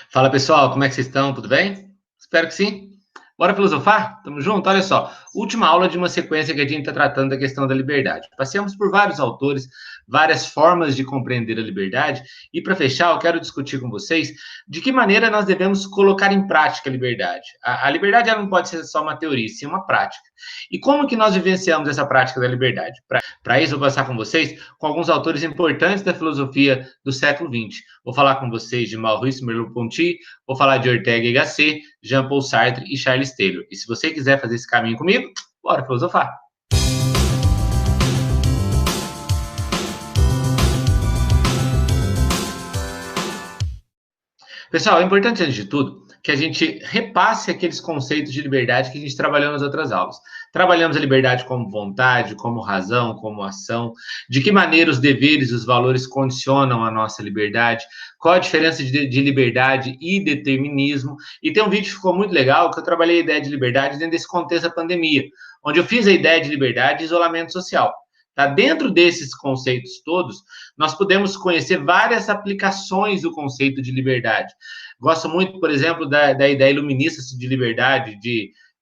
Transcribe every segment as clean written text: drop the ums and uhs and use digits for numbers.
Fala pessoal, como é que vocês estão? Tudo bem? Espero que sim. Bora filosofar? Tamo junto? Olha só, última aula de uma sequência que a gente está tratando da questão da liberdade. Passamos por vários autores, várias formas de compreender a liberdade, e para fechar, eu quero discutir com vocês de que maneira nós devemos colocar em prática a liberdade. A liberdade ela não pode ser só uma teoria, sim uma prática. E como que nós vivenciamos essa prática da liberdade? Para isso, eu vou passar com vocês com alguns autores importantes da filosofia do século XX. Vou falar com vocês de Maurice Merleau-Ponty, vou falar de Ortega y Gasset, Jean-Paul Sartre e Charles Taylor. E se você quiser fazer esse caminho comigo, bora filosofar. Pessoal, é importante, antes de tudo, que a gente repasse aqueles conceitos de liberdade que a gente trabalhou nas outras aulas. Trabalhamos a liberdade como vontade, como razão, como ação, de que maneira os deveres e os valores condicionam a nossa liberdade, qual a diferença de liberdade e determinismo. E tem um vídeo que ficou muito legal, que eu trabalhei a ideia de liberdade dentro desse contexto da pandemia, onde eu fiz a ideia de liberdade e isolamento social. Tá? Dentro desses conceitos todos, nós podemos conhecer várias aplicações do conceito de liberdade. Gosto muito, por exemplo, da ideia iluminista de liberdade,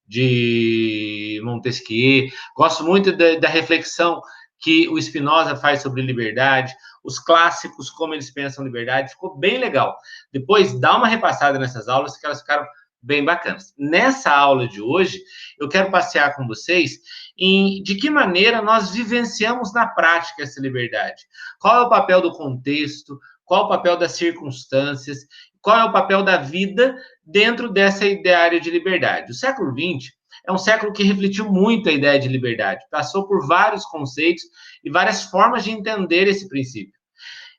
de Montesquieu. Gosto muito da reflexão que o Spinoza faz sobre liberdade, os clássicos, como eles pensam liberdade, ficou bem legal. Depois, dá uma repassada nessas aulas, que elas ficaram bem bacanas. Nessa aula de hoje, eu quero passear com vocês em de que maneira nós vivenciamos na prática essa liberdade. Qual é o papel do contexto? Qual é o papel das circunstâncias? Qual é o papel da vida dentro dessa ideária de liberdade? O século XX é um século que refletiu muito a ideia de liberdade, passou por vários conceitos e várias formas de entender esse princípio.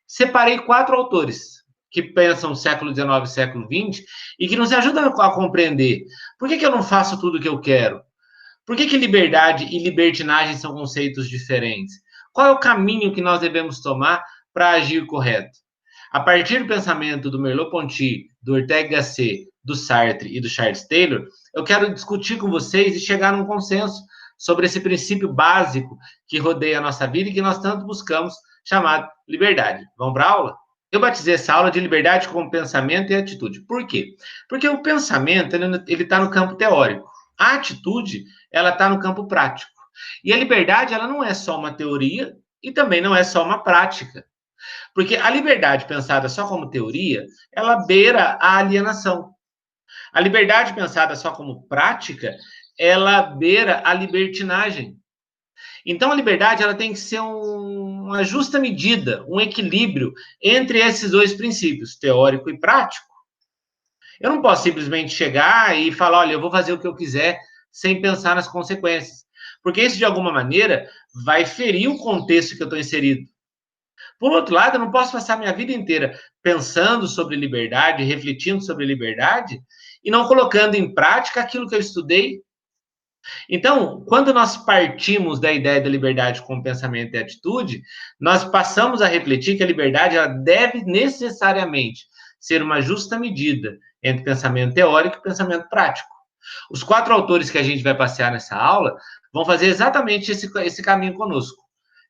Separei 4 autores que pensam século XIX e século XX e que nos ajudam a compreender por que eu não faço tudo o que eu quero, por que liberdade e libertinagem são conceitos diferentes? Qual é o caminho que nós devemos tomar para agir correto? A partir do pensamento do Merleau-Ponty, do Ortega y Gasset, do Sartre e do Charles Taylor, eu quero discutir com vocês e chegar num consenso sobre esse princípio básico que rodeia a nossa vida e que nós tanto buscamos, chamado liberdade. Vamos para a aula? Eu batizei essa aula de liberdade como pensamento e atitude. Por quê? Porque o pensamento ele está no campo teórico. A atitude ela está no campo prático. E a liberdade ela não é só uma teoria e também não é só uma prática. Porque a liberdade pensada só como teoria, ela beira a alienação. A liberdade pensada só como prática, ela beira a libertinagem. Então a liberdade ela tem que ser uma justa medida, um equilíbrio entre esses dois princípios, teórico e prático. Eu não posso simplesmente chegar e falar, olha, eu vou fazer o que eu quiser sem pensar nas consequências. Porque isso, de alguma maneira, vai ferir o contexto que eu estou inserido. Por outro lado, eu não posso passar minha vida inteira pensando sobre liberdade, refletindo sobre liberdade, e não colocando em prática aquilo que eu estudei. Então, quando nós partimos da ideia da liberdade como pensamento e atitude, nós passamos a refletir que a liberdade ela deve necessariamente ser uma justa medida entre pensamento teórico e pensamento prático. Os 4 autores que a gente vai passear nessa aula vão fazer exatamente esse caminho conosco,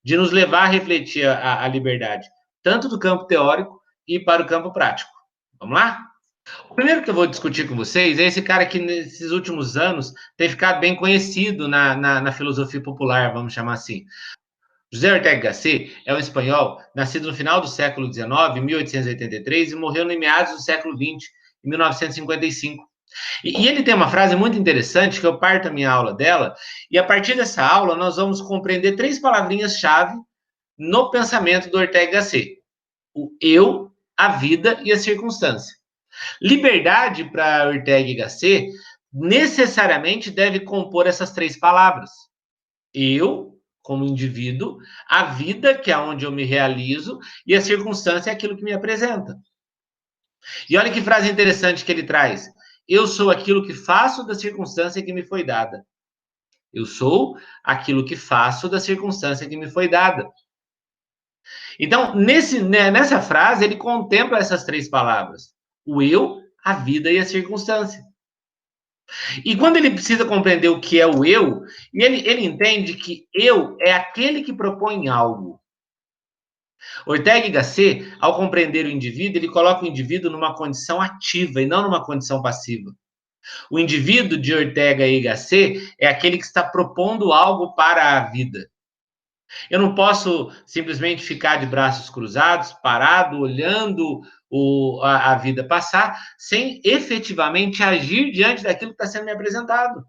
de nos levar a refletir a liberdade, tanto do campo teórico e para o campo prático. Vamos lá? O primeiro que eu vou discutir com vocês é esse cara que, nesses últimos anos, tem ficado bem conhecido na filosofia popular, vamos chamar assim. José Ortega y Gasset é um espanhol nascido no final do século XIX, em 1883, e morreu em meados do século XX, em 1955. E ele tem uma frase muito interessante, que eu parto a minha aula dela, e a partir dessa aula nós vamos compreender 3 palavrinhas-chave no pensamento do Ortega y Gasset. O eu, a vida e a circunstância. Liberdade, para Ortega y Gasset, necessariamente deve compor essas 3 palavras. Eu, como indivíduo, a vida, que é onde eu me realizo, e a circunstância é aquilo que me apresenta. E olha que frase interessante que ele traz. Eu sou aquilo que faço da circunstância que me foi dada. Eu sou aquilo que faço da circunstância que me foi dada. Então, nessa frase, ele contempla essas 3 palavras: o eu, a vida e a circunstância. E quando ele precisa compreender o que é o eu, ele entende que eu é aquele que propõe algo. Ortega y Gasset, ao compreender o indivíduo, ele coloca o indivíduo numa condição ativa e não numa condição passiva. O indivíduo de Ortega y Gasset é aquele que está propondo algo para a vida. Eu não posso simplesmente ficar de braços cruzados, parado, olhando a vida passar, sem efetivamente agir diante daquilo que está sendo me apresentado.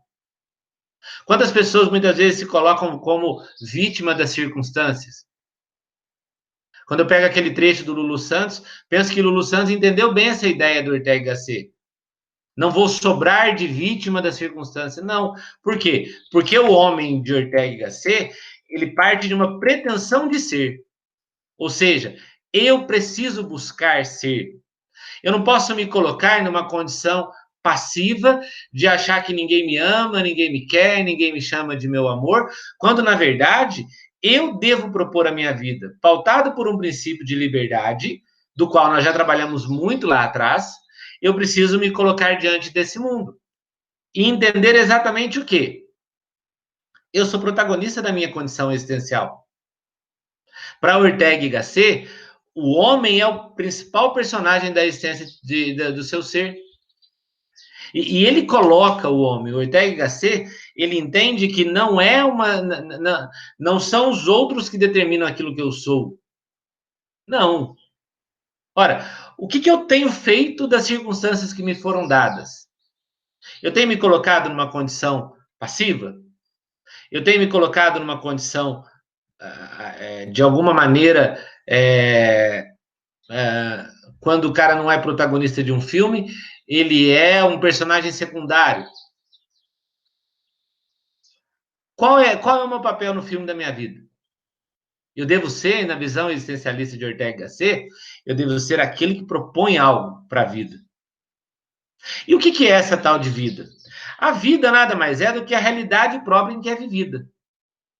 Quantas pessoas muitas vezes se colocam como vítima das circunstâncias? Quando eu pego aquele trecho do Lulu Santos, penso que Lulu Santos entendeu bem essa ideia do Ortega y Gasset. Não vou sobrar de vítima da circunstância, não. Por quê? Porque o homem de Ortega y Gasset, ele parte de uma pretensão de ser. Ou seja, eu preciso buscar ser. Eu não posso me colocar numa condição passiva de achar que ninguém me ama, ninguém me quer, ninguém me chama de meu amor, quando na verdade eu devo propor a minha vida, pautado por um princípio de liberdade, do qual nós já trabalhamos muito lá atrás. Eu preciso me colocar diante desse mundo e entender exatamente o quê? Eu sou protagonista da minha condição existencial. Para Ortega y Gasset, o homem é o principal personagem da existência do seu ser. E ele coloca o homem, o Ortega y Gasset, ele entende que não é não são os outros que determinam aquilo que eu sou. Não. Ora, o que eu tenho feito das circunstâncias que me foram dadas? Eu tenho me colocado numa condição passiva? Eu tenho me colocado numa condição, de alguma maneira, quando o cara não é protagonista de um filme, ele é um personagem secundário. Qual é o meu papel no filme da minha vida? Eu devo ser, na visão existencialista de Ortega y Gasset, eu devo ser aquele que propõe algo para a vida. E o que é essa tal de vida? A vida nada mais é do que a realidade própria em que é vivida.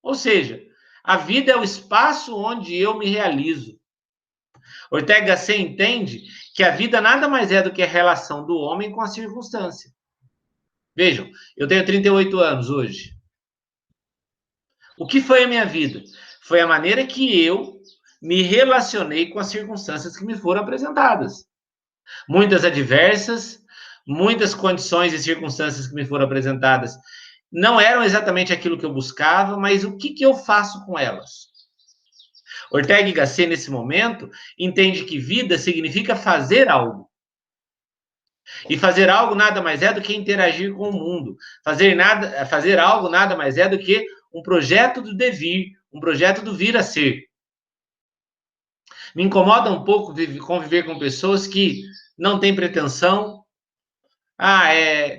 Ou seja, a vida é o espaço onde eu me realizo. Ortega y Gasset entende que a vida nada mais é do que a relação do homem com a circunstância. Vejam, eu tenho 38 anos hoje. O que foi a minha vida? Foi a maneira que eu me relacionei com as circunstâncias que me foram apresentadas. Muitas adversas, muitas condições e circunstâncias que me foram apresentadas não eram exatamente aquilo que eu buscava, mas o que eu faço com elas? Ortega y Gasset, nesse momento, entende que vida significa fazer algo. E fazer algo nada mais é do que interagir com o mundo. Fazer algo nada mais é do que um projeto do devir, um projeto do vir a ser. Me incomoda um pouco conviver com pessoas que não têm pretensão.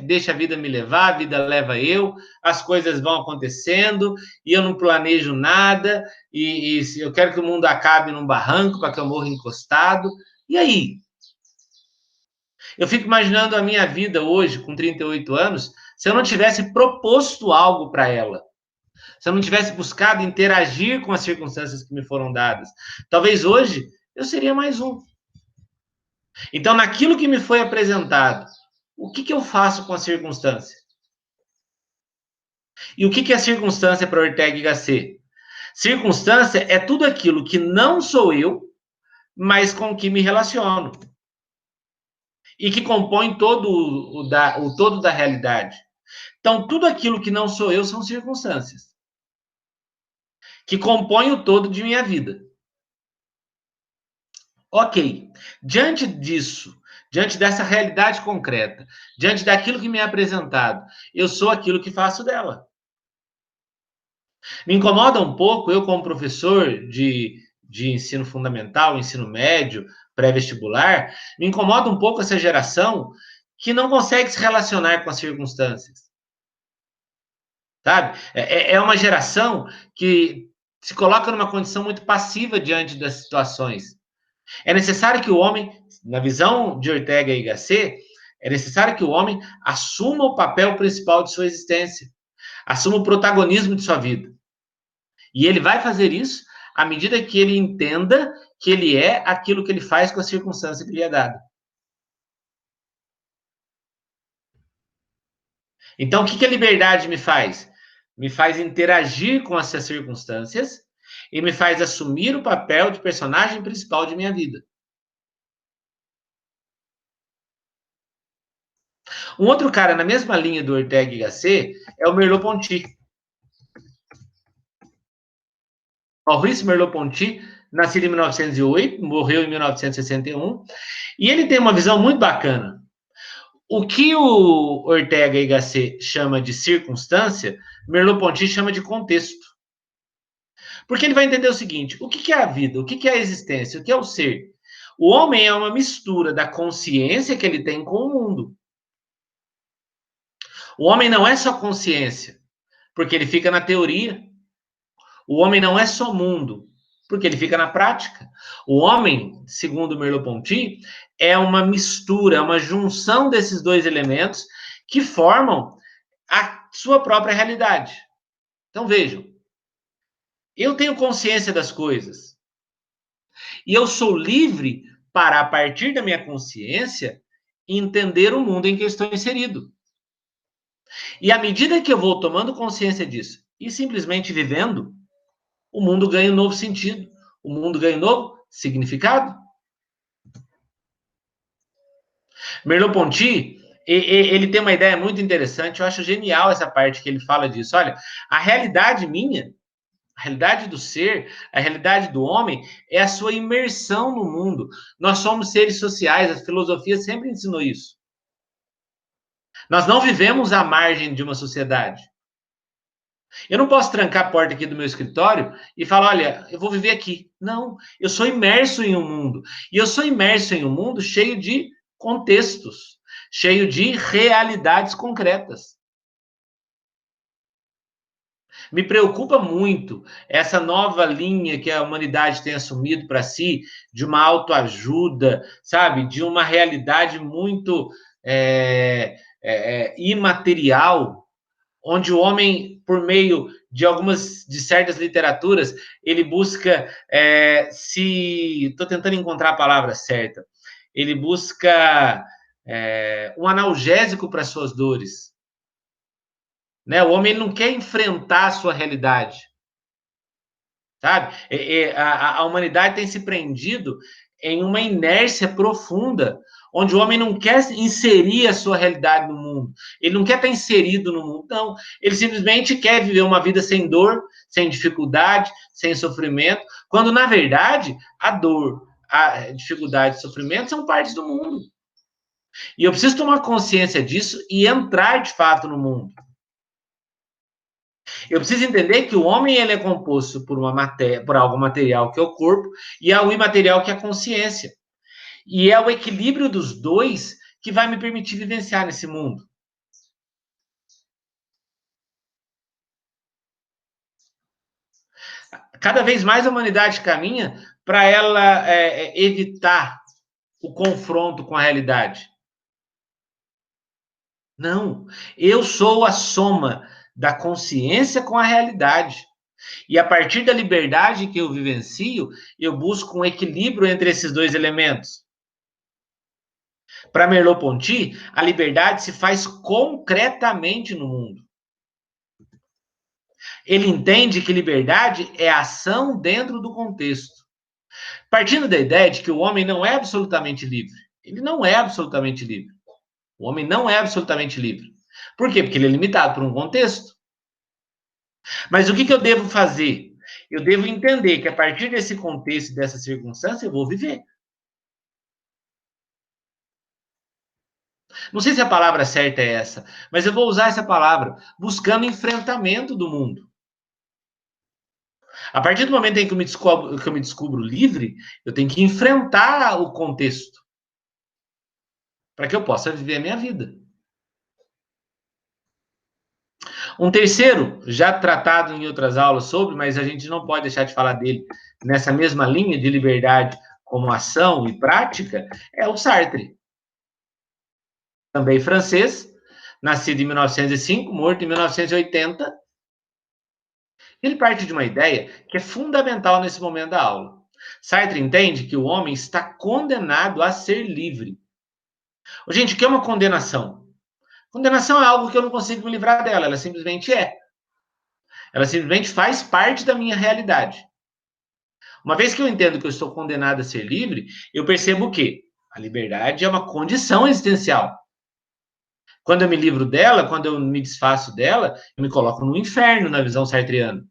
Deixa a vida me levar, a vida leva eu, as coisas vão acontecendo e eu não planejo nada, e eu quero que o mundo acabe num barranco para que eu morra encostado. E aí? Eu fico imaginando a minha vida hoje, com 38 anos, se eu não tivesse proposto algo para ela. Se eu não tivesse buscado interagir com as circunstâncias que me foram dadas. Talvez hoje eu seria mais um. Então, naquilo que me foi apresentado, o que eu faço com a circunstância? E o que é circunstância para Ortega y Gasset? Circunstância é tudo aquilo que não sou eu, mas com que me relaciono. E que compõe todo o todo da realidade. Então, tudo aquilo que não sou eu são circunstâncias que compõem o todo de minha vida. Ok. Diante disso, diante dessa realidade concreta, diante daquilo que me é apresentado, eu sou aquilo que faço dela. Me incomoda um pouco, eu como professor de ensino fundamental, ensino médio, pré-vestibular, me incomoda um pouco essa geração que não consegue se relacionar com as circunstâncias. Sabe? É uma geração que se coloca numa condição muito passiva diante das situações. É necessário que o homem, na visão de Ortega y Gasset, é necessário que o homem assuma o papel principal de sua existência, assuma o protagonismo de sua vida. E ele vai fazer isso à medida que ele entenda que ele é aquilo que ele faz com a circunstância que lhe é dada. Então, o que a liberdade me faz? Me faz interagir com essas circunstâncias e me faz assumir o papel de personagem principal de minha vida. Um outro cara na mesma linha do Ortega y Gasset é o Merleau-Ponty. Maurice Merleau-Ponty, nascido em 1908, morreu em 1961, e ele tem uma visão muito bacana. O que o Ortega y Gasset chama de circunstância, Merleau-Ponty chama de contexto. Porque ele vai entender o seguinte: o que é a vida? O que é a existência? O que é o ser? O homem é uma mistura da consciência que ele tem com o mundo. O homem não é só consciência, porque ele fica na teoria. O homem não é só mundo, porque ele fica na prática. O homem, segundo Merleau-Ponty, é uma mistura, uma junção desses dois elementos que formam a sua própria realidade. Então vejam, eu tenho consciência das coisas e eu sou livre para, a partir da minha consciência, entender o mundo em que eu estou inserido. E à medida que eu vou tomando consciência disso e simplesmente vivendo, o mundo ganha um novo sentido, o mundo ganha um novo significado. Merleau-Ponty, ele tem uma ideia muito interessante, eu acho genial essa parte que ele fala disso. Olha, a realidade minha, a realidade do ser, a realidade do homem é a sua imersão no mundo. Nós somos seres sociais, a filosofia sempre ensinou isso. Nós não vivemos à margem de uma sociedade. Eu não posso trancar a porta aqui do meu escritório e falar, olha, eu vou viver aqui. Não, eu sou imerso em um mundo. E eu sou imerso em um mundo cheio de contextos, cheio de realidades concretas. Me preocupa muito essa nova linha que a humanidade tem assumido para si, de uma autoajuda, sabe? De uma realidade muito imaterial, onde o homem, por meio de certas literaturas, ele busca estou tentando encontrar a palavra certa, ele busca um analgésico para suas dores, né? O homem não quer enfrentar a sua realidade, sabe? A humanidade tem se prendido em uma inércia profunda, onde o homem não quer inserir a sua realidade no mundo. Ele não quer estar inserido no mundo, não. Ele simplesmente quer viver uma vida sem dor, sem dificuldade, sem sofrimento, quando, na verdade, a dor, a dificuldade e o sofrimento são partes do mundo. E eu preciso tomar consciência disso e entrar, de fato, no mundo. Eu preciso entender que o homem ele é composto por algo material que é o corpo e algo imaterial que é a consciência. E é o equilíbrio dos dois que vai me permitir vivenciar nesse mundo. Cada vez mais a humanidade caminha para ela evitar o confronto com a realidade. Não, eu sou a soma da consciência com a realidade. E a partir da liberdade que eu vivencio, eu busco um equilíbrio entre esses dois elementos. Para Merleau-Ponty, a liberdade se faz concretamente no mundo. Ele entende que liberdade é ação dentro do contexto. Partindo da ideia de que o homem não é absolutamente livre. Ele não é absolutamente livre. O homem não é absolutamente livre. Por quê? Porque ele é limitado por um contexto. Mas o que eu devo fazer? Eu devo entender que a partir desse contexto, dessa circunstância, eu vou viver. Não sei se a palavra certa é essa, mas eu vou usar essa palavra, buscando enfrentamento do mundo. A partir do momento em que eu me descubro livre, eu tenho que enfrentar o contexto para que eu possa viver a minha vida. Um terceiro, já tratado em outras aulas sobre, mas a gente não pode deixar de falar dele nessa mesma linha de liberdade como ação e prática, é o Sartre. Também francês, nascido em 1905, morto em 1980. Ele parte de uma ideia que é fundamental nesse momento da aula. Sartre entende que o homem está condenado a ser livre. Gente, o que é uma condenação? Condenação é algo que eu não consigo me livrar dela, ela simplesmente é. Ela simplesmente faz parte da minha realidade. Uma vez que eu entendo que eu estou condenado a ser livre, eu percebo que a liberdade é uma condição existencial. Quando eu me livro dela, quando eu me desfaço dela, eu me coloco no inferno na visão sartreana.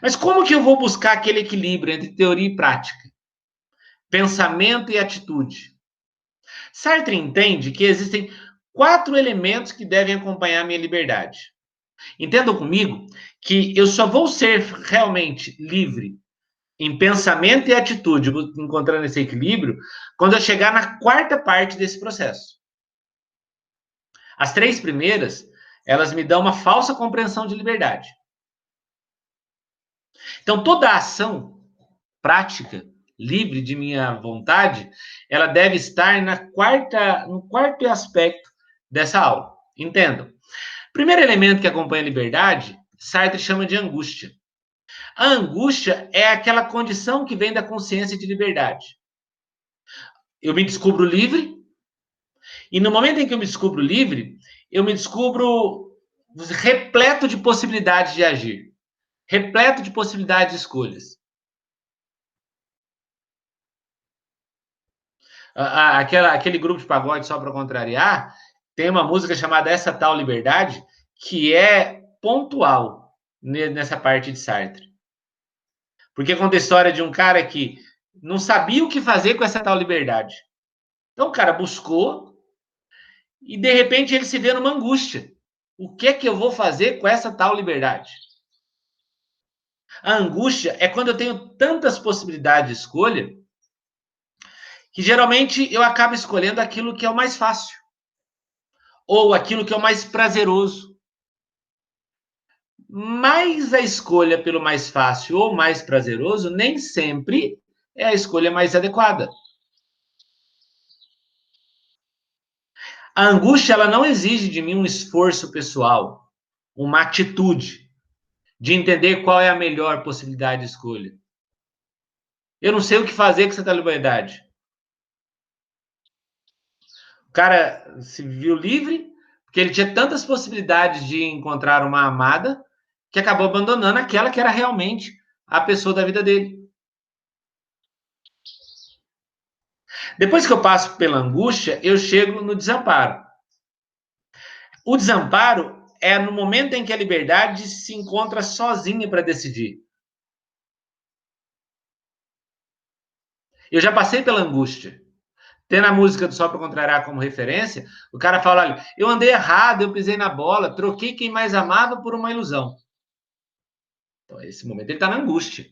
Mas como que eu vou buscar aquele equilíbrio entre teoria e prática? Pensamento e atitude. Sartre entende que existem 4 elementos que devem acompanhar a minha liberdade. Entendam comigo que eu só vou ser realmente livre em pensamento e atitude, encontrando esse equilíbrio, quando eu chegar na 4ª parte desse processo. As 3 primeiras, elas me dão uma falsa compreensão de liberdade. Então, toda ação prática, livre de minha vontade, ela deve estar no quarto aspecto dessa aula. Entendam. Primeiro elemento que acompanha a liberdade, Sartre chama de angústia. A angústia é aquela condição que vem da consciência de liberdade. Eu me descubro livre, e no momento em que eu me descubro livre, eu me descubro repleto de possibilidades de agir, repleto de possibilidades de escolhas. Aquele grupo de pagode, só para contrariar, tem uma música chamada Essa Tal Liberdade, que é pontual nessa parte de Sartre. Porque conta a história de um cara que não sabia o que fazer com essa tal liberdade. Então o cara buscou e de repente ele se vê numa angústia. O que é que eu vou fazer com essa tal liberdade? A angústia é quando eu tenho tantas possibilidades de escolha que geralmente eu acabo escolhendo aquilo que é o mais fácil ou aquilo que é o mais prazeroso. Mas a escolha pelo mais fácil ou mais prazeroso nem sempre é a escolha mais adequada. A angústia ela não exige de mim um esforço pessoal, uma atitude de entender qual é a melhor possibilidade de escolha. Eu não sei o que fazer com essa liberdade. O cara se viu livre porque ele tinha tantas possibilidades de encontrar uma amada que acabou abandonando aquela que era realmente a pessoa da vida dele. Depois que eu passo pela angústia, eu chego no desamparo. O desamparo é no momento em que a liberdade se encontra sozinha para decidir. Eu já passei pela angústia. Tendo a música do Só para Contrariar como referência, o cara fala, olha, eu andei errado, eu pisei na bola, troquei quem mais amava por uma ilusão. Então, nesse momento, ele está na angústia.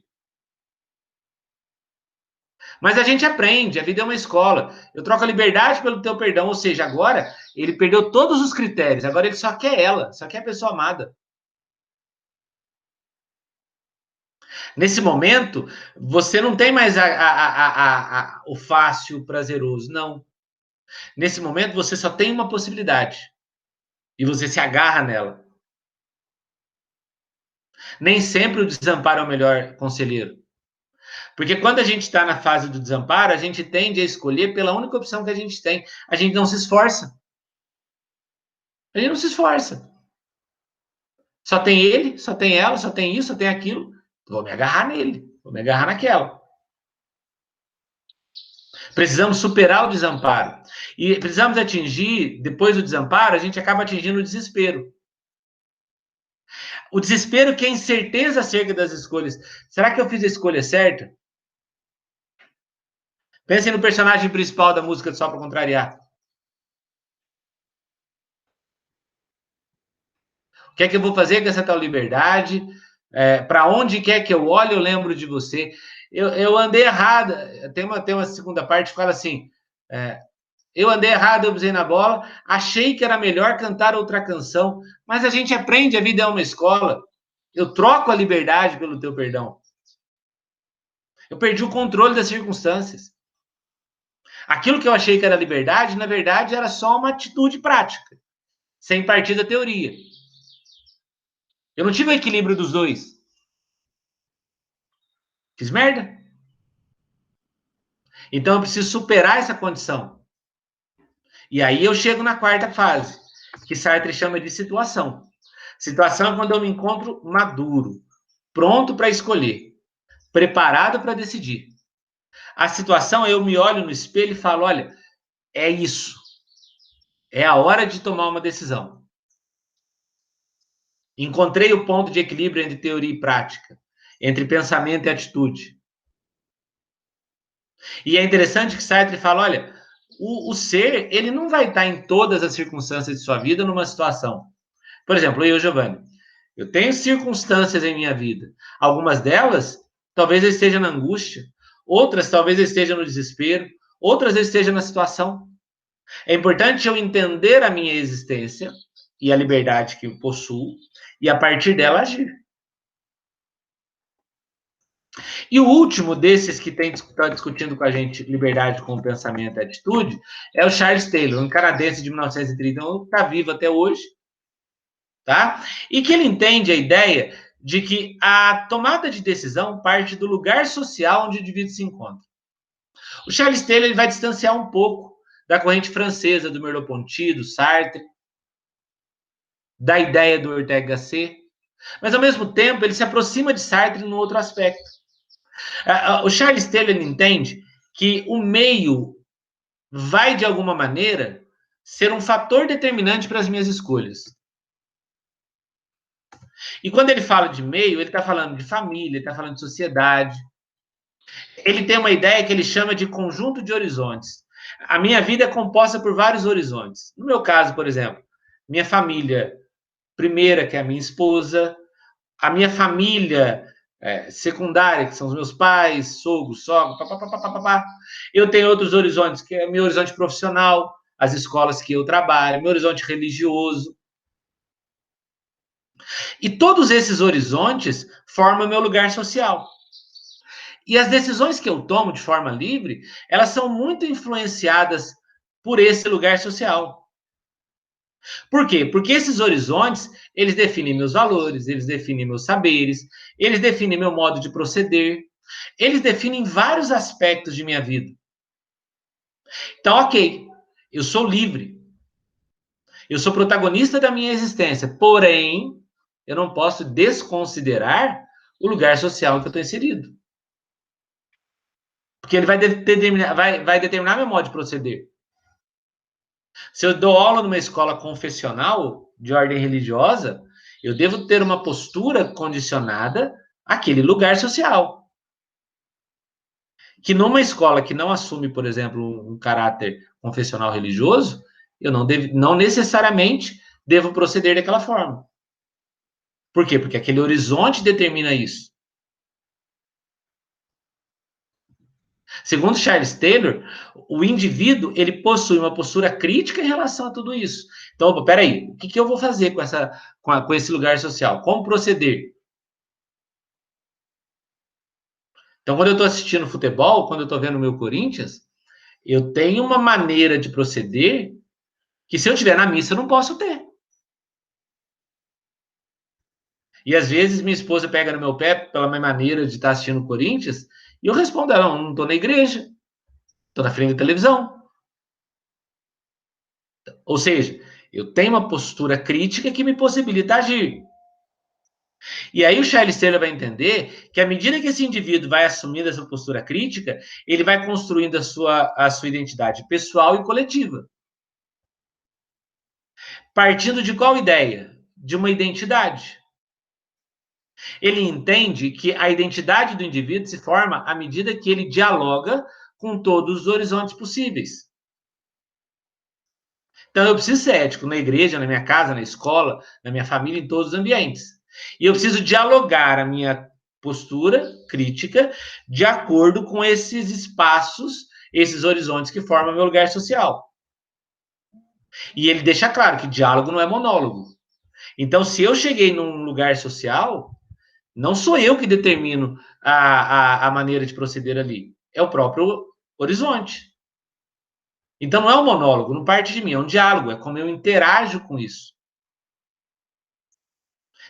Mas a gente aprende, a vida é uma escola. Eu troco a liberdade pelo teu perdão, ou seja, agora ele perdeu todos os critérios, agora ele só quer ela, só quer a pessoa amada. Nesse momento, você não tem mais o fácil, o prazeroso, não. Nesse momento, você só tem uma possibilidade e você se agarra nela. Nem sempre o desamparo é o melhor conselheiro. Porque quando a gente está na fase do desamparo, a gente tende a escolher pela única opção que a gente tem. A gente não se esforça. A gente não se esforça. Só tem ele, só tem ela, só tem isso, só tem aquilo. Vou me agarrar nele, vou me agarrar naquela. Precisamos superar o desamparo. E precisamos atingir, depois do desamparo, a gente acaba atingindo o desespero. O desespero que é a incerteza acerca das escolhas. Será que eu fiz a escolha certa? Pensem no personagem principal da música de Só para Contrariar. O que é que eu vou fazer com essa tal liberdade? Para onde quer que eu olhe, eu lembro de você. Eu andei errado. Tem uma segunda parte que fala assim: eu andei errado, eu pisei na bola, achei que era melhor cantar outra canção, mas a gente aprende, a vida é uma escola. Eu troco a liberdade pelo teu perdão. Eu perdi o controle das circunstâncias. Aquilo que eu achei que era liberdade, na verdade, era só uma atitude prática, sem partir da teoria. Eu não tive o equilíbrio dos dois. Fiz merda. Então eu preciso superar essa condição. E aí eu chego na 4ª fase, que Sartre chama de situação. Situação é quando eu me encontro maduro, pronto para escolher. preparado para decidir. A situação, eu me olho no espelho e falo, olha, é isso. É a hora de tomar uma decisão. Encontrei o ponto de equilíbrio entre teoria e prática, entre pensamento e atitude. E é interessante que Sartre fala, olha, o ser, ele não vai estar em todas as circunstâncias de sua vida numa situação. Por exemplo, eu, Giovanni, eu tenho circunstâncias em minha vida. Algumas delas, talvez eu esteja na angústia, outras talvez eu esteja no desespero, outras eu esteja na situação. É importante eu entender a minha existência e a liberdade que eu possuo, e a partir dela agir. E o último desses que está discutindo com a gente liberdade com pensamento e atitude é o Charles Taylor, um canadense de 1931, que está vivo até hoje, tá? E que ele entende a ideia de que a tomada de decisão parte do lugar social onde o indivíduo se encontra. O Charles Taylor ele vai distanciar um pouco da corrente francesa do Merleau-Ponty, do Sartre, da ideia do Ortega Gasset, mas ao mesmo tempo ele se aproxima de Sartre num outro aspecto. O Charles Taylor ele entende que o meio vai, de alguma maneira, ser um fator determinante para as minhas escolhas. E quando ele fala de meio, ele está falando de família, ele está falando de sociedade. Ele tem uma ideia que ele chama de conjunto de horizontes. A minha vida é composta por vários horizontes. No meu caso, por exemplo, minha família primeira, que é a minha esposa, a minha família secundária, que são os meus pais, sogros, sogros, papapá. Eu tenho outros horizontes, que é meu horizonte profissional, as escolas que eu trabalho, meu horizonte religioso. E todos esses horizontes formam meu lugar social. E as decisões que eu tomo de forma livre, elas são muito influenciadas por esse lugar social. Por quê? Porque esses horizontes, eles definem meus valores, eles definem meus saberes, eles definem meu modo de proceder, eles definem vários aspectos de minha vida. Então, ok, eu sou livre, eu sou protagonista da minha existência, porém, eu não posso desconsiderar o lugar social em que eu estou inserido. Porque ele vai determinar meu modo de proceder. Se eu dou aula numa escola confessional de ordem religiosa, eu devo ter uma postura condicionada àquele lugar social. Que numa escola que não assume, por exemplo, um caráter confessional religioso, eu não necessariamente devo proceder daquela forma. Por quê? Porque aquele horizonte determina isso. Segundo Charles Taylor, o indivíduo ele possui uma postura crítica em relação a tudo isso. Então, opa, peraí, o que eu vou fazer com esse lugar social? Como proceder? Então, quando eu estou assistindo futebol, quando eu estou vendo o meu Corinthians, eu tenho uma maneira de proceder que se eu estiver na missa eu não posso ter. E às vezes minha esposa pega no meu pé pela minha maneira de estar assistindo o Corinthians e eu respondo a ela, não estou na igreja, estou na frente da televisão. Ou seja, eu tenho uma postura crítica que me possibilita agir. E aí o Charles Taylor vai entender que à medida que esse indivíduo vai assumindo essa postura crítica, ele vai construindo a sua identidade pessoal e coletiva. Partindo de qual ideia? De uma identidade. Ele entende que a identidade do indivíduo se forma à medida que ele dialoga com todos os horizontes possíveis. Então eu preciso ser ético na igreja, na minha casa, na escola, na minha família, em todos os ambientes. E eu preciso dialogar a minha postura crítica de acordo com esses espaços, esses horizontes que formam meu lugar social. E ele deixa claro que diálogo não é monólogo. Então, se eu cheguei num lugar social, não sou eu que determino a maneira de proceder ali. É o próprio horizonte. Então, não é um monólogo, não parte de mim, é um diálogo, é como eu interajo com isso.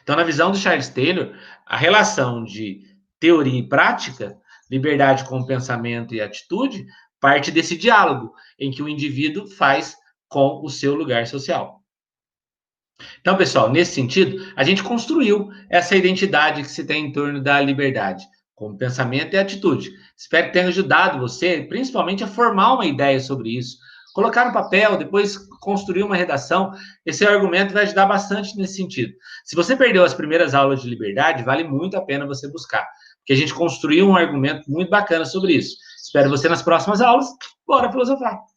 Então, na visão do Charles Taylor, a relação de teoria e prática, liberdade com pensamento e atitude, parte desse diálogo em que o indivíduo faz com o seu lugar social. Então, pessoal, nesse sentido, a gente construiu essa identidade que se tem em torno da liberdade. como pensamento e atitude. Espero que tenha ajudado você, principalmente, a formar uma ideia sobre isso. Colocar no papel, depois construir uma redação. Esse argumento vai ajudar bastante nesse sentido. Se você perdeu as primeiras aulas de liberdade, vale muito a pena você buscar, porque a gente construiu um argumento muito bacana sobre isso. Espero você nas próximas aulas. Bora filosofar!